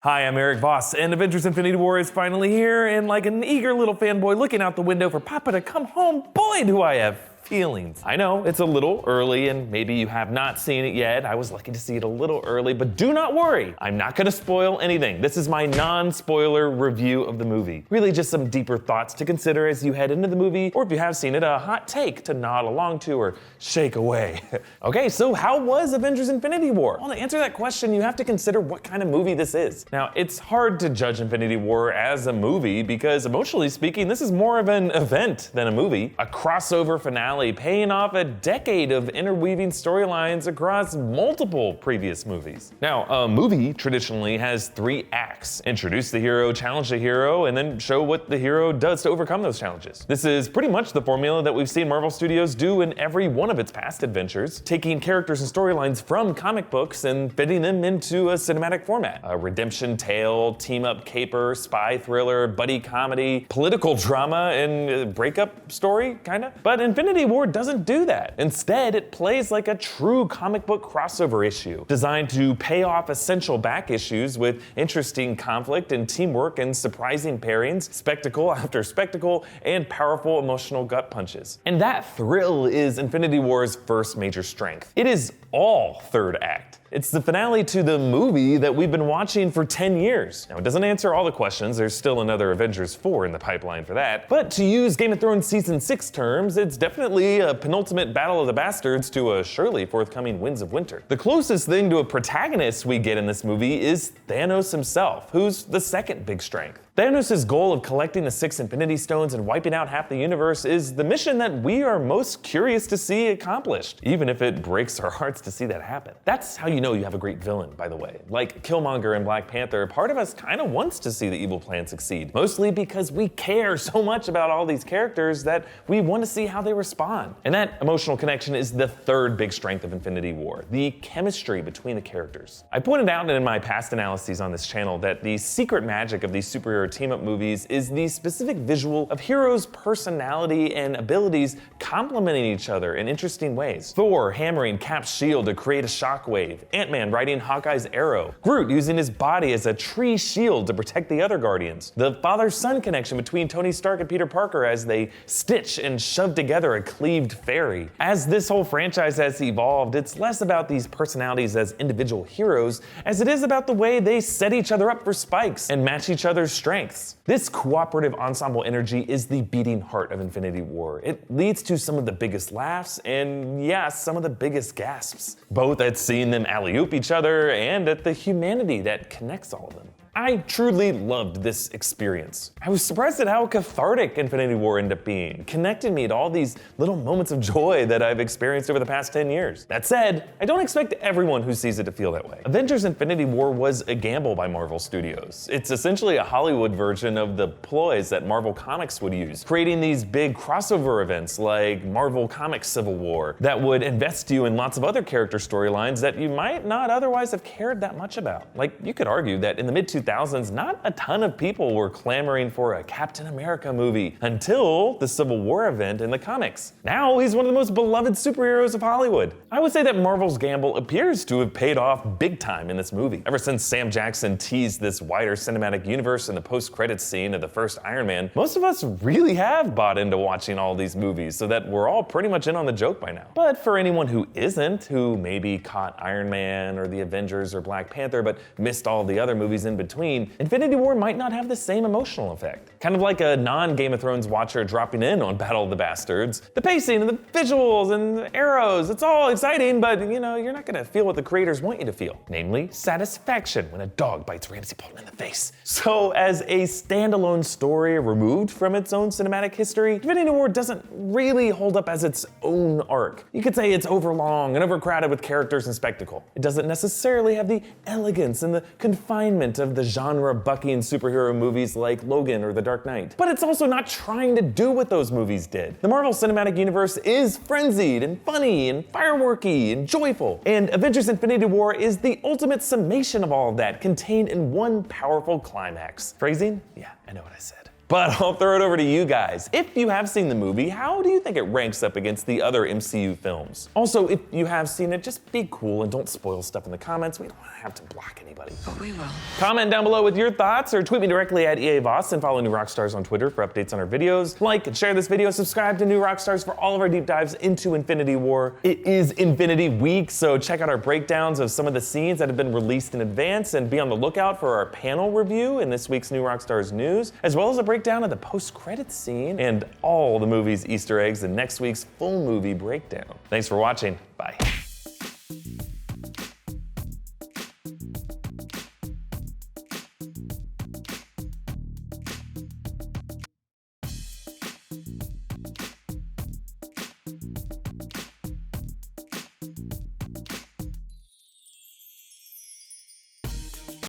Hi, I'm Erik Voss, and Avengers Infinity War is finally here, and like an eager little fanboy looking out the window for Papa to come home, boy do I have feelings. I know it's a little early and maybe you have not seen it yet. I was lucky to see it a little early, but do not worry. I'm not gonna spoil anything. This is my non-spoiler review of the movie. Really just some deeper thoughts to consider as you head into the movie, or if you have seen it, a hot take to nod along to or shake away. Okay, so how was Avengers Infinity War? Well, to answer that question, you have to consider what kind of movie this is. Now, it's hard to judge Infinity War as a movie because emotionally speaking, this is more of an event than a movie. A crossover finale paying off a decade of interweaving storylines across multiple previous movies. Now, a movie traditionally has 3 acts. Introduce the hero, challenge the hero, and then show what the hero does to overcome those challenges. This is pretty much the formula that we've seen Marvel Studios do in every one of its past adventures, taking characters and storylines from comic books and fitting them into a cinematic format. A redemption tale, team-up caper, spy thriller, buddy comedy, political drama, and breakup story, kinda. But Infinity War doesn't do that. Instead, it plays like a true comic book crossover issue, designed to pay off essential back issues with interesting conflict and teamwork and surprising pairings, spectacle after spectacle, and powerful emotional gut punches. And that thrill is Infinity War's first major strength. It is all third act. It's the finale to the movie that we've been watching for 10 years. Now, it doesn't answer all the questions. There's still another Avengers 4 in the pipeline for that. But to use Game of Thrones Season 6 terms, it's definitely a penultimate Battle of the Bastards to a surely forthcoming Winds of Winter. The closest thing to a protagonist we get in this movie is Thanos himself, who's the second big strength. Thanos' goal of collecting the 6 Infinity Stones and wiping out half the universe is the mission that we are most curious to see accomplished, even if it breaks our hearts to see that happen. That's how you know you have a great villain, by the way. Like Killmonger in Black Panther, part of us kind of wants to see the evil plan succeed, mostly because we care so much about all these characters that we want to see how they respond. And that emotional connection is the third big strength of Infinity War, the chemistry between the characters. I pointed out in my past analyses on this channel that the secret magic of these superhero team-up movies is the specific visual of heroes' personality and abilities complementing each other in interesting ways. Thor hammering Cap's shield to create a shockwave, Ant-Man riding Hawkeye's arrow, Groot using his body as a tree shield to protect the other Guardians, the father-son connection between Tony Stark and Peter Parker as they stitch and shove together a cleaved fairy. As this whole franchise has evolved, it's less about these personalities as individual heroes as it is about the way they set each other up for spikes and match each other's strengths. This cooperative ensemble energy is the beating heart of Infinity War. It leads to some of the biggest laughs and, yeah, some of the biggest gasps, both at seeing them alley-oop each other and at the humanity that connects all of them. I truly loved this experience. I was surprised at how cathartic Infinity War ended up being, connecting me to all these little moments of joy that I've experienced over the past 10 years. That said, I don't expect everyone who sees it to feel that way. Avengers Infinity War was a gamble by Marvel Studios. It's essentially a Hollywood version of the ploys that Marvel Comics would use, creating these big crossover events like Marvel Comics Civil War that would invest you in lots of other character storylines that you might not otherwise have cared that much about. Like, you could argue that in the mid-2000s, not a ton of people were clamoring for a Captain America movie until the Civil War event in the comics. Now he's one of the most beloved superheroes of Hollywood. I would say that Marvel's gamble appears to have paid off big time in this movie. Ever since Sam Jackson teased this wider cinematic universe in the post-credits scene of the first Iron Man, most of us really have bought into watching all these movies so that we're all pretty much in on the joke by now. But for anyone who isn't, who maybe caught Iron Man or the Avengers or Black Panther but missed all the other movies in between, Infinity War might not have the same emotional effect. Kind of like a non-Game of Thrones watcher dropping in on Battle of the Bastards. The pacing and the visuals and the arrows, it's all exciting, but you know, you're not gonna feel what the creators want you to feel. Namely, satisfaction when a dog bites Ramsay Bolton in the face. So as a standalone story removed from its own cinematic history, Infinity War doesn't really hold up as its own arc. You could say it's overlong and overcrowded with characters and spectacle. It doesn't necessarily have the elegance and the confinement of the genre-bucking superhero movies like Logan or The Dark Knight. But it's also not trying to do what those movies did. The Marvel Cinematic Universe is frenzied and funny and fireworky and joyful. And Avengers Infinity War is the ultimate summation of all of that, contained in one powerful climax. Phrasing? Yeah, I know what I said. But I'll throw it over to you guys. If you have seen the movie, how do you think it ranks up against the other MCU films? Also, if you have seen it, just be cool and don't spoil stuff in the comments. We don't have to block anybody. But we will. Comment down below with your thoughts or tweet me directly at Erik Voss and follow New Rockstars on Twitter for updates on our videos. Like and share this video, subscribe to New Rockstars for all of our deep dives into Infinity War. It is Infinity Week, so check out our breakdowns of some of the scenes that have been released in advance and be on the lookout for our panel review in this week's New Rockstars news, as well as a breakdown of the post-credits scene and all the movie's Easter eggs in next week's full movie breakdown. Thanks for watching. Bye.